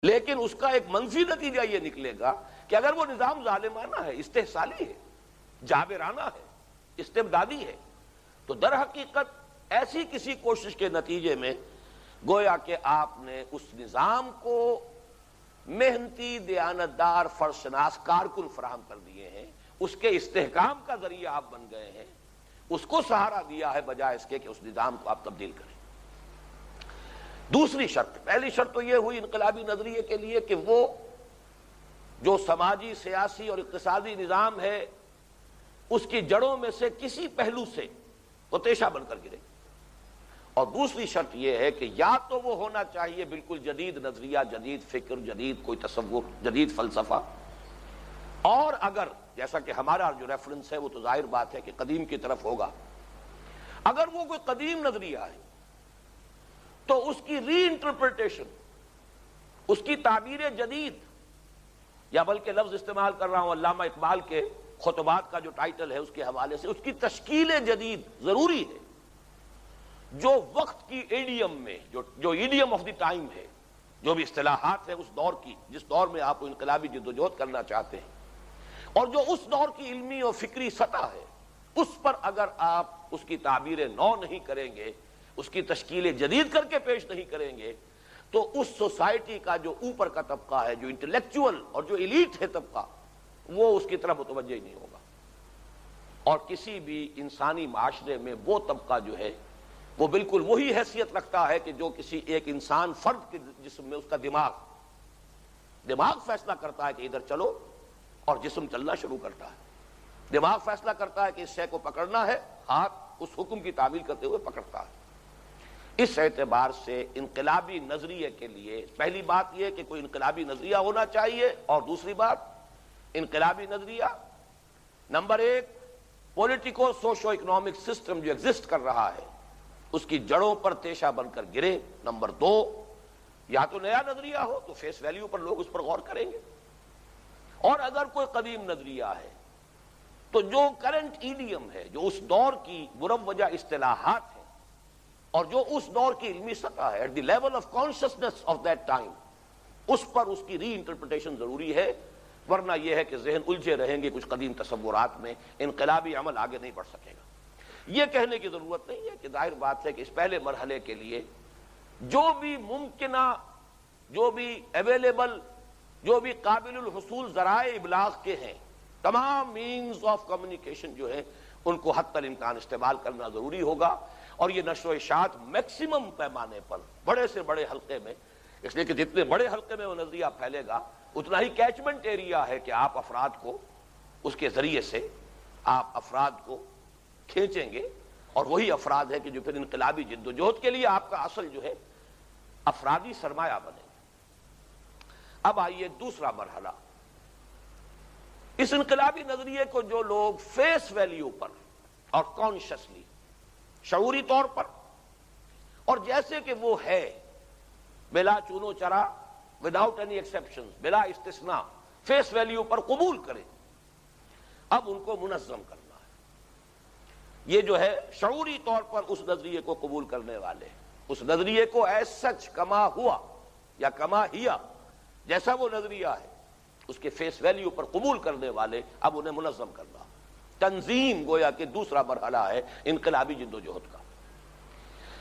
لیکن اس کا ایک منفی نتیجہ یہ نکلے گا کہ اگر وہ نظام ظالمانہ ہے، استحصالی ہے، جابرانہ ہے، استبدادی ہے، تو در حقیقت ایسی کسی کوشش کے نتیجے میں گویا کہ آپ نے اس نظام کو محنتی، دیانتدار، فرشناس کارکن فراہم کر دیے ہیں، اس کے استحکام کا ذریعہ آپ بن گئے ہیں، اس کو سہارا دیا ہے بجائے اس کے کہ اس نظام کو آپ تبدیل کریں۔ دوسری شرط، پہلی شرط تو یہ ہوئی انقلابی نظریے کے لیے کہ وہ جو سماجی، سیاسی اور اقتصادی نظام ہے اس کی جڑوں میں سے کسی پہلو سے وہ تیشہ بن کر گرے، اور دوسری شرط یہ ہے کہ یا تو وہ ہونا چاہیے بالکل جدید نظریہ، جدید فکر، جدید کوئی تصور، جدید فلسفہ، اور اگر جیسا کہ ہمارا جو ریفرنس ہے وہ تو ظاہر بات ہے کہ قدیم کی طرف ہوگا، اگر وہ کوئی قدیم نظریہ ہے تو اس کی ری انٹرپریٹیشن، اس کی تعبیر جدید، یا بلکہ لفظ استعمال کر رہا ہوں علامہ اقبال کے خطبات کا جو ٹائٹل ہے اس کے حوالے سے، اس کی تشکیل جدید ضروری ہے جو وقت کی ایڈیم میں، جو ایڈیم آف دی ٹائم ہے، جو بھی اصطلاحات ہیں اس دور کی، جس دور میں آپ انقلابی جدوجہد کرنا چاہتے ہیں، اور جو اس دور کی علمی اور فکری سطح ہے، اس پر اگر آپ اس کی تعبیر نو نہیں کریں گے، اس کی تشکیل جدید کر کے پیش نہیں کریں گے، تو اس سوسائٹی کا جو اوپر کا طبقہ ہے، جو انٹلیکچول اور جو ایلیٹ ہے طبقہ، وہ اس کی طرف متوجہ ہی نہیں ہوگا۔ اور کسی بھی انسانی معاشرے میں وہ طبقہ جو ہے وہ بالکل وہی حیثیت رکھتا ہے کہ جو کسی ایک انسان فرد کے جسم میں اس کا دماغ فیصلہ کرتا ہے کہ ادھر چلو، اور جسم چلنا شروع کرتا ہے۔ دماغ فیصلہ کرتا ہے کہ اس شے کو پکڑنا ہے، ہاتھ اس حکم کی تعمیل کرتے ہوئے پکڑتا ہے۔ اس اعتبار سے انقلابی نظریے کے لیے پہلی بات یہ کہ کوئی انقلابی نظریہ ہونا چاہیے، اور دوسری بات انقلابی نظریہ نمبر ایک پولیٹیکو سوشو اکنامک سسٹم جو ایگزسٹ کر رہا ہے اس کی جڑوں پر تیشہ بن کر گرے۔ نمبر دو، یا تو نیا نظریہ ہو تو فیس ویلیو پر لوگ اس پر غور کریں گے، اور اگر کوئی قدیم نظریہ ہے تو جو کرنٹ ایڈیم ہے، جو اس دور کی مروجہ اصطلاحات ہیں اور جو اس دور کی علمی سطح ہے، at the level of consciousness of that time, اس پر اس کی ری انٹرپریٹیشن ضروری ہے، ورنہ یہ ہے کہ ذہن الجھے رہیں گے کچھ قدیم تصورات میں، انقلابی عمل آگے نہیں بڑھ سکے گا۔ یہ کہنے کی ضرورت نہیں ہے کہ ظاہر بات ہے کہ اس پہلے مرحلے کے لیے جو بھی ممکنہ، جو بھی اویلیبل، جو بھی قابل الحصول ذرائع ابلاغ کے ہیں، تمام مینز آف کمیونیکیشن جو ہیں ان کو حتی الامکان استعمال کرنا ضروری ہوگا، اور یہ نشر و اشاعت میکسیمم پیمانے پر بڑے سے بڑے حلقے میں، اس لیے کہ جتنے بڑے حلقے میں وہ نظریہ پھیلے گا اتنا ہی کیچمنٹ ایریا ہے کہ آپ افراد کو اس کے ذریعے سے آپ افراد کو کھینچیں گے، اور وہی افراد ہے کہ جو پھر انقلابی جدوجہد کے لیے آپ کا اصل جو ہے افرادی سرمایہ بنے گا۔ اب آئیے دوسرا مرحلہ، اس انقلابی نظریے کو جو لوگ فیس ویلیو پر اور کانشسلی، شعوری طور پر، اور جیسے کہ وہ ہے بلا چونو چرا، وداؤٹ اینی ایکسیپشن، بلا استثناء، فیس ویلیو پر قبول کریں، اب ان کو منظم کرنا ہے۔ یہ جو ہے شعوری طور پر اس نظریے کو قبول کرنے والے، اس نظریے کو ایز سچ، کما ہوا یا کما ہیا، جیسا وہ نظریہ ہے اس کے فیس ویلیو پر قبول کرنے والے، اب انہیں منظم کرنا۔ تنظیم گویا کہ دوسرا مرحلہ ہے انقلابی جدوجہد کا۔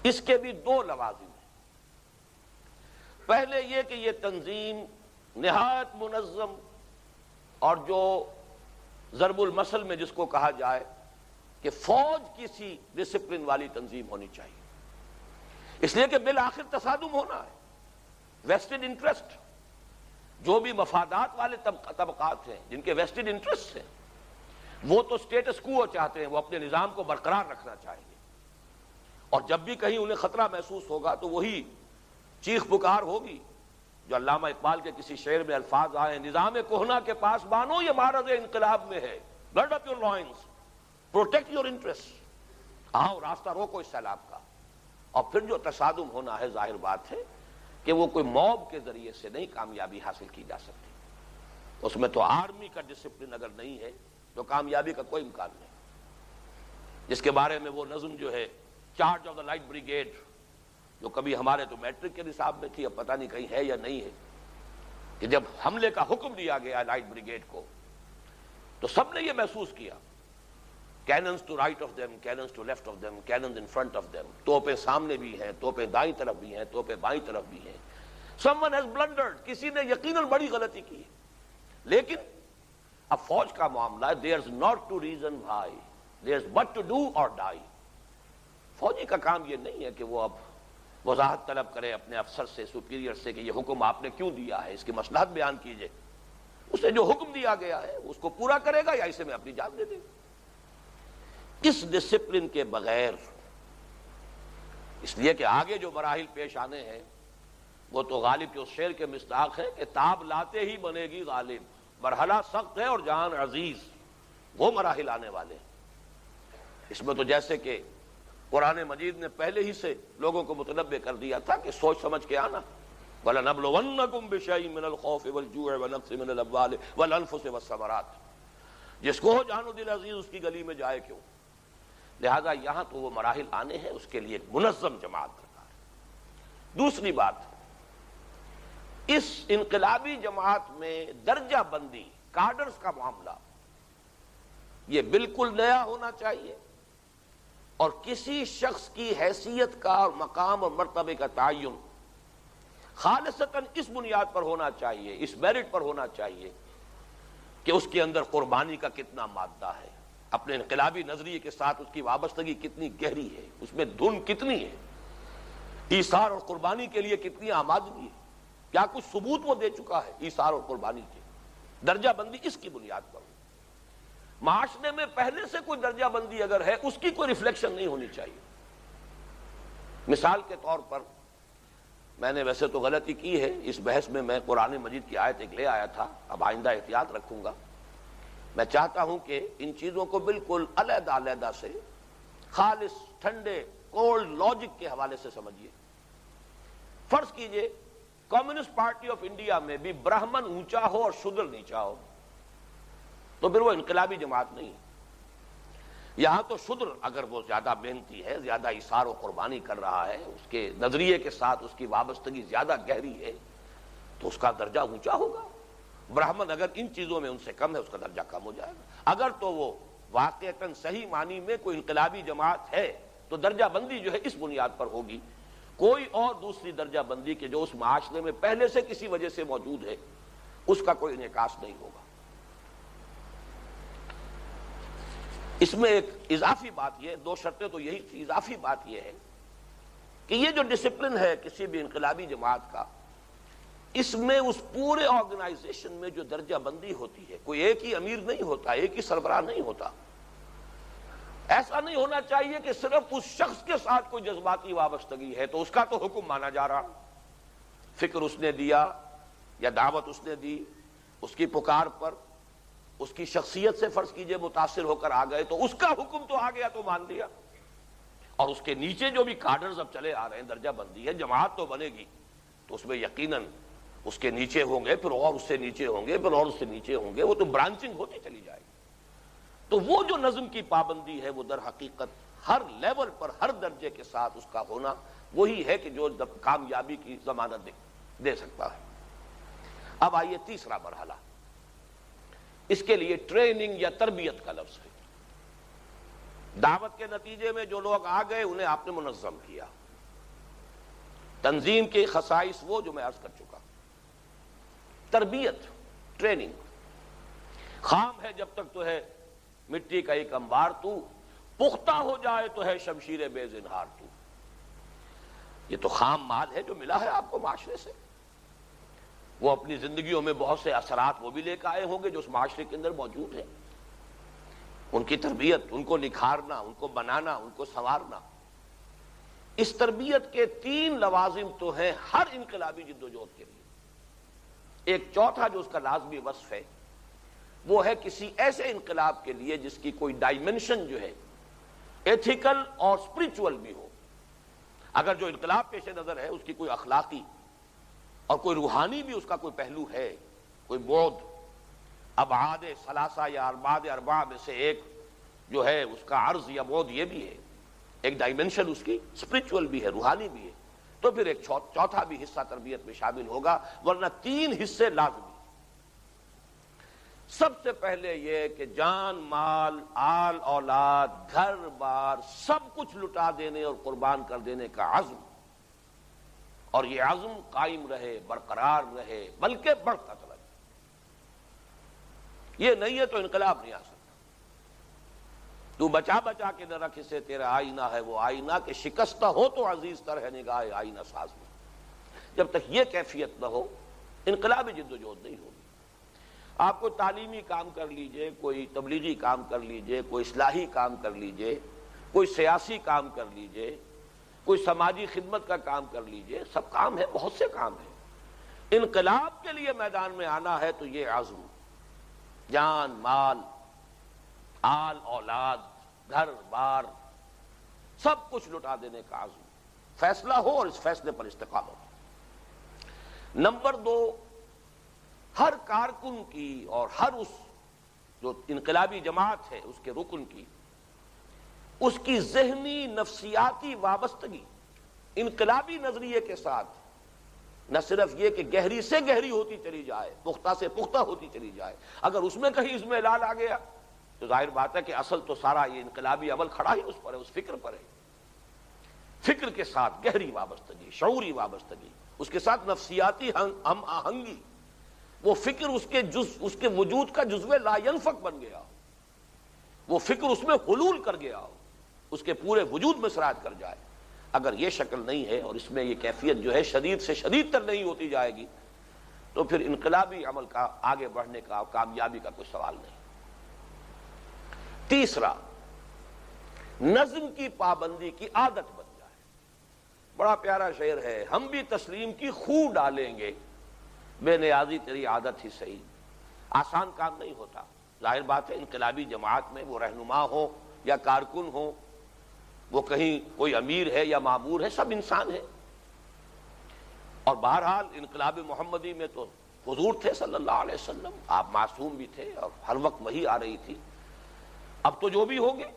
اس کے بھی دو لوازم ہیں۔ پہلے یہ کہ یہ تنظیم نہایت منظم، اور جو ضرب المثل میں جس کو کہا جائے کہ فوج کسی ڈسپلن والی تنظیم ہونی چاہیے، اس لیے کہ بالآخر تصادم ہونا ہے، ویسٹڈ انٹرسٹ، جو بھی مفادات والے طبقات ہیں جن کے ویسٹڈ انٹرسٹ ہیں وہ تو سٹیٹس کوو چاہتے ہیں، وہ اپنے نظام کو برقرار رکھنا چاہیں گے، اور جب بھی کہیں انہیں خطرہ محسوس ہوگا تو وہی چیخ پکار ہوگی جو علامہ اقبال کے کسی شعر میں الفاظ آئے ہیں، نظام کہنا کے پاس بانو یہ معرض انقلاب میں ہے، gird up your loins, protect your interest, آؤ راستہ روکو اس سیلاب کا۔ اور پھر جو تصادم ہونا ہے، ظاہر بات ہے کہ وہ کوئی موب کے ذریعے سے نہیں کامیابی حاصل کی جا سکتی، اس میں تو آرمی کا ڈسپلن اگر نہیں ہے تو کامیابی کا کوئی امکان نہیں، جس کے بارے میں وہ نظم جو ہے charge of the light brigade, جو کبھی ہمارے تو میٹرک کے نصاب میں تھی، اب پتہ نہیں کہیں ہے یا نہیں ہے، کہ جب حملے کا حکم دیا گیا لائٹ بریگیڈ کو تو سب نے یہ محسوس کیا، cannons to right of them, cannons to left of them, cannons in front of them, توپیں سامنے بھی ہیں، توپیں دائیں طرف بھی ہیں، توپیں بائیں طرف بھی ہیں. someone has blundered، کسی نے یقیناً بڑی غلطی کی ہے. لیکن اب فوج کا معاملہ ہے، there's not to reason why، there's but to do or die. فوجی کا کام یہ نہیں ہے کہ وہ اب وضاحت طلب کرے اپنے افسر سے، سپیریئر سے، کہ یہ حکم آپ نے کیوں دیا ہے، اس کی مصلحت بیان کیجئے. اسے جو حکم دیا گیا ہے اس کو پورا کرے گا یا اسے میں اپنی جان دے دے گا. اس ڈسپلن کے بغیر، اس لیے کہ آگے جو مراحل پیش آنے ہیں وہ تو غالب کے اس شعر کے مصداق ہے کہ تاب لاتے ہی بنے گی غالب، مرحلہ سخت ہے اور جان عزیز. وہ مراحل آنے والے ہیں. اس میں تو جیسے کہ قرآن مجید نے پہلے ہی سے لوگوں کو متنبع کر دیا تھا کہ سوچ سمجھ کے آنا. وَلَنَبْلُوَنَّكُمْ بِشَيْءٍ مِّنَ الْخَوْفِ وَالْجُوعِ وَنَقْصٍ مِّنَ الْأَمْوَالِ وَالْأَنفُسِ وَالثَّمَرَاتِ. جس کو ہو جان و دل عزیز اس کی گلی میں جائے کیوں. لہذا یہاں تو وہ مراحل آنے ہیں، اس کے لیے ایک منظم جماعت درکار ہے. دوسری بات، اس انقلابی جماعت میں درجہ بندی، کارڈرز کا معاملہ، یہ بالکل نیا ہونا چاہیے اور کسی شخص کی حیثیت کا اور مقام اور مرتبے کا تعین خالصتاً اس بنیاد پر ہونا چاہیے، اس میرٹ پر ہونا چاہیے کہ اس کے اندر قربانی کا کتنا مادہ ہے، اپنے انقلابی نظریے کے ساتھ اس کی وابستگی کتنی گہری ہے، اس میں دھن کتنی ہے، ایثار اور قربانی کے لیے کتنی آمادگی ہے، کیا کچھ ثبوت وہ دے چکا ہے ایثار اور قربانی کے. درجہ بندی اس کی بنیاد پر. معاشرے میں پہلے سے کوئی درجہ بندی اگر ہے اس کی کوئی ریفلیکشن نہیں ہونی چاہیے. مثال کے طور پر میں نے ویسے تو غلطی کی ہے اس بحث میں قرآن مجید کی آیت ایک لے آیا تھا، اب آئندہ احتیاط رکھوں گا. میں چاہتا ہوں کہ ان چیزوں کو بالکل علیحدہ علیحدہ سے خالص ٹھنڈے کولڈ لاجک کے حوالے سے سمجھیے. فرض کیجئے کمیونسٹ پارٹی آف انڈیا میں بھی برہمن اونچا ہو اور شودر نیچا ہو تو پھر وہ انقلابی جماعت نہیں. یہاں تو شودر اگر وہ زیادہ محنتی ہے، زیادہ ایثار و قربانی کر رہا ہے، اس کے نظریے کے ساتھ اس کی وابستگی زیادہ گہری ہے تو اس کا درجہ اونچا ہوگا. برہمن اگر ان چیزوں میں ان سے کم ہے اس کا درجہ کم ہو جائے گا. اگر تو وہ واقعتاً صحیح معنی میں کوئی انقلابی جماعت ہے تو درجہ بندی جو ہے اس بنیاد پر ہوگی. کوئی اور دوسری درجہ بندی کے جو اس معاشرے میں پہلے سے کسی وجہ سے موجود ہے اس کا کوئی انعکاس نہیں ہوگا. اس میں ایک اضافی بات یہ، دو شرطیں تو یہی تھی، اضافی بات یہ ہے کہ یہ جو ڈسپلن ہے کسی بھی انقلابی جماعت کا، اس میں اس پورے آرگنائزیشن میں جو درجہ بندی ہوتی ہے، کوئی ایک ہی امیر نہیں ہوتا، ایک ہی سربراہ نہیں ہوتا. ایسا نہیں ہونا چاہیے کہ صرف اس شخص کے ساتھ کوئی جذباتی وابستگی ہے تو اس کا تو حکم مانا جا رہا، فکر اس نے دیا یا دعوت اس نے دی، اس کی پکار پر اس کی شخصیت سے فرض کیجئے متاثر ہو کر آ گئے تو اس کا حکم تو آ گیا تو مان لیا. اور اس کے نیچے جو بھی کارڈرز اب چلے آ رہے ہیں، درجہ بندی ہے، جماعت تو بنے گی تو اس میں یقیناً اس کے نیچے ہوں گے، پھر اور اس سے نیچے ہوں گے، پھر اور اس سے نیچے ہوں گے، وہ تو برانچنگ ہوتی چلی جائے گی. تو وہ جو نظم کی پابندی ہے وہ در حقیقت ہر لیول پر ہر درجے کے ساتھ اس کا ہونا وہی ہے کہ جو کامیابی کی ضمانت دے سکتا ہے. اب آئیے تیسرا مرحلہ، اس کے لیے ٹریننگ یا تربیت کا لفظ ہے. دعوت کے نتیجے میں جو لوگ آ گئے انہیں آپ نے منظم کیا. تنظیم کے خصائص وہ جو میں عرض کر چکا. تربیت، ٹریننگ، خام ہے جب تک تو ہے مٹی کا ایک انبار تو، پختہ ہو جائے تو ہے شمشیر بے زنہار تو. یہ تو خام مال ہے جو ملا ہے آپ کو معاشرے سے. وہ اپنی زندگیوں میں بہت سے اثرات وہ بھی لے کے آئے ہوں گے جو اس معاشرے کے اندر موجود ہیں. ان کی تربیت، ان کو نکھارنا، ان کو بنانا، ان کو سنوارنا. اس تربیت کے 3 لوازم تو ہیں ہر انقلابی جدوجہد کے لیے. ایک چوتھا جو اس کا لازمی وصف ہے وہ ہے کسی ایسے انقلاب کے لیے جس کی کوئی ڈائمنشن جو ہے ایتھیکل اور اسپرچول بھی ہو. اگر جو انقلاب پیش نظر ہے اس کی کوئی اخلاقی اور کوئی روحانی بھی اس کا کوئی پہلو ہے، کوئی بعد، ابعاد ثلاثہ یا اربعاد اربعہ میں سے ایک جو ہے اس کا عرض یا بعد یہ بھی ہے، ایک ڈائمنشن اس کی اسپرچول بھی ہے، روحانی بھی ہے، تو پھر ایک چوتھا بھی حصہ تربیت میں شامل ہوگا، ورنہ 3 حصے لازمی۔ سب سے پہلے یہ کہ جان مال آل اولاد گھر بار سب کچھ لٹا دینے اور قربان کر دینے کا عزم، اور یہ عزم قائم رہے، برقرار رہے، بلکہ بڑھتا چلا جائے۔ یہ نہیں ہے تو انقلاب نہیں آ سکتا۔ تو بچا بچا کے نہ رکھ اسے، تیرا آئینہ ہے وہ آئینہ کہ شکستہ ہو تو عزیز تر ہے نگاہ آئینہ ساز میں۔ جب تک یہ کیفیت نہ ہو، انقلابی جدوجہد نہیں ہوگی۔ آپ کو تعلیمی کام کر لیجئے، کوئی تبلیغی کام کر لیجئے، کوئی اصلاحی کام کر لیجئے، کوئی سیاسی کام کر لیجئے، کوئی سماجی خدمت کا کام کر لیجئے، سب کام ہے، بہت سے کام ہیں۔ انقلاب کے لیے میدان میں آنا ہے تو یہ عزم، جان مال آل اولاد گھر بار سب کچھ لٹا دینے کا عزم، فیصلہ ہو اور اس فیصلے پر استقامت۔ نمبر 2، ہر کارکن کی اور ہر اس جو انقلابی جماعت ہے اس کے رکن کی، اس کی ذہنی نفسیاتی وابستگی انقلابی نظریے کے ساتھ نہ صرف یہ کہ گہری سے گہری ہوتی چلی جائے، پختہ سے پختہ ہوتی چلی جائے۔ اگر اس میں کہیں اس میں لال آ گیا تو ظاہر بات ہے کہ اصل تو سارا یہ انقلابی عمل کھڑا ہی اس پر ہے، اس فکر پر ہے۔ فکر کے ساتھ گہری وابستگی، شعوری وابستگی، اس کے ساتھ نفسیاتی ہم آہنگی، وہ فکر اس کے وجود کا جزو لا ینفک بن گیا ہو، وہ فکر اس میں حلول کر گیا ہو، اس کے پورے وجود میں سراج کر جائے۔ اگر یہ شکل نہیں ہے اور اس میں یہ کیفیت جو ہے شدید سے شدید تر نہیں ہوتی جائے گی تو پھر انقلابی عمل کا آگے بڑھنے کا، کامیابی کا کوئی سوال نہیں۔ تیسرا، نظم کی پابندی کی عادت بن جائے۔ بڑا پیارا شعر ہے، ہم بھی تسلیم کی خو ڈالیں گے، بے نیازی تیری عادت ہی صحیح۔ آسان کام نہیں ہوتا، ظاہر بات ہے انقلابی جماعت میں وہ رہنما ہو یا کارکن ہو، وہ کہیں کوئی امیر ہے یا معمور ہے، سب انسان ہیں۔ اور بہرحال انقلاب محمدی میں تو حضور تھے صلی اللہ علیہ وسلم، آپ معصوم بھی تھے اور ہر وقت وحی آ رہی تھی۔ اب تو جو بھی ہوں گے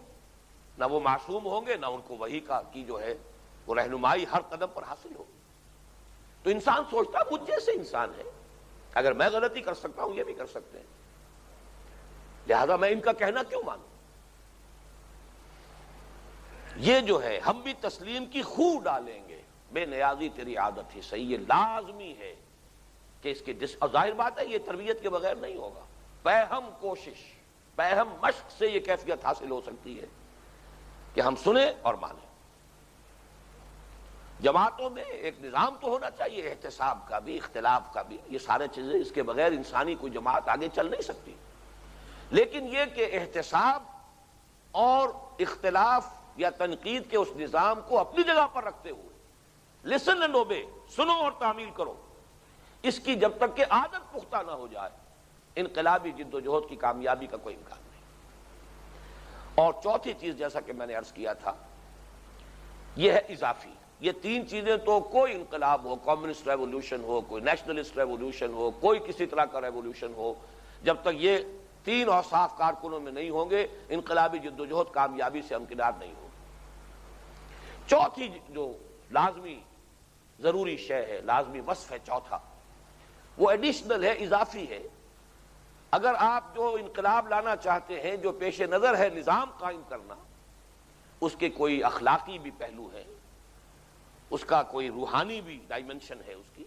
نہ وہ معصوم ہوں گے، نہ ان کو وحی کی جو ہے وہ رہنمائی ہر قدم پر حاصل ہوگی۔ تو انسان سوچتا ہے مجھ جیسے انسان ہے، اگر میں غلطی کر سکتا ہوں یہ بھی کر سکتے ہیں، لہذا میں ان کا کہنا کیوں مانوں۔ یہ جو ہے ہم بھی تسلیم کی خو ڈالیں گے، بے نیازی تیری عادت ہی صحیح، یہ لازمی ہے کہ اس کے اور ظاہر بات ہے یہ تربیت کے بغیر نہیں ہوگا۔ پہم کوشش، پہم مشق سے یہ کیفیت حاصل ہو سکتی ہے کہ ہم سنیں اور مانیں۔ جماعتوں میں ایک نظام تو ہونا چاہیے، احتساب کا بھی، اختلاف کا بھی، یہ سارے چیزیں، اس کے بغیر انسانی کوئی جماعت آگے چل نہیں سکتی۔ لیکن یہ کہ احتساب اور اختلاف یا تنقید کے اس نظام کو اپنی جگہ پر رکھتے ہوئے لسن اینڈ اوبے، سنو اور تعمیل کرو، اس کی جب تک کہ عادت پختہ نہ ہو جائے انقلابی جد و جہد کی کامیابی کا کوئی امکان نہیں۔ اور چوتھی چیز جیسا کہ میں نے عرض کیا تھا یہ ہے اضافی۔ یہ 3 چیزیں تو کوئی انقلاب ہو، کمیونسٹ ریولوشن ہو، کوئی نیشنلسٹ ریولوشن ہو، کوئی کسی طرح کا ریولوشن ہو، جب تک یہ 3 اوصاف کارکنوں میں نہیں ہوں گے انقلابی جد و جہد کامیابی سے امکنار نہیں ہوگی۔ چوتھی جو لازمی ضروری شے ہے، لازمی وصف ہے چوتھا، وہ ایڈیشنل ہے، اضافی ہے۔ اگر آپ جو انقلاب لانا چاہتے ہیں، جو پیش نظر ہے نظام قائم کرنا، اس کے کوئی اخلاقی بھی پہلو ہے، اس کا کوئی روحانی بھی ڈائمنشن ہے اس کی،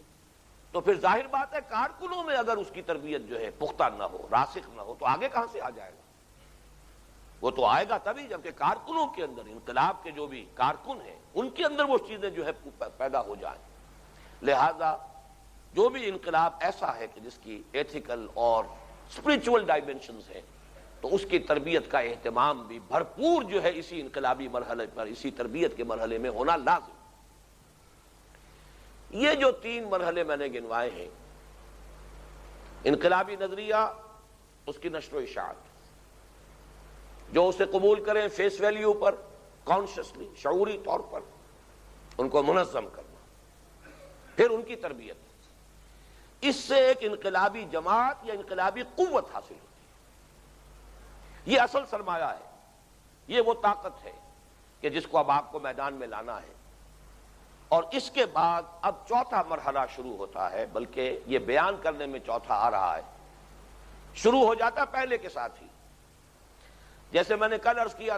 تو پھر ظاہر بات ہے کارکنوں میں اگر اس کی تربیت جو ہے پختہ نہ ہو، راسخ نہ ہو، تو آگے کہاں سے آ جائے گا؟ وہ تو آئے گا تبھی جبکہ کارکنوں کے اندر، انقلاب کے جو بھی کارکن ہیں ان کے اندر وہ چیزیں جو ہے پیدا ہو جائیں۔ لہذا جو بھی انقلاب ایسا ہے کہ جس کی ایتھیکل اور اسپرچول ڈائمنشنز ہیں، تو اس کی تربیت کا اہتمام بھی بھرپور جو ہے اسی انقلابی مرحلے پر، اسی تربیت کے مرحلے میں ہونا لازم۔ یہ جو 3 مرحلے میں نے گنوائے ہیں، انقلابی نظریہ، اس کی نشر و اشاعت، جو اسے قبول کریں فیس ویلیو پر، کانشسلی، شعوری طور پر ان کو منظم کرنا، پھر ان کی تربیت، اس سے ایک انقلابی جماعت یا انقلابی قوت حاصل ہوتی ہے۔ یہ اصل سرمایہ ہے، یہ وہ طاقت ہے کہ جس کو اب آپ کو میدان میں لانا ہے۔ اور اس کے بعد اب چوتھا مرحلہ شروع ہوتا ہے، بلکہ یہ بیان کرنے میں چوتھا آ رہا ہے، شروع ہو جاتا پہلے کے ساتھ ہی. جیسے میں نے کل عرض کیا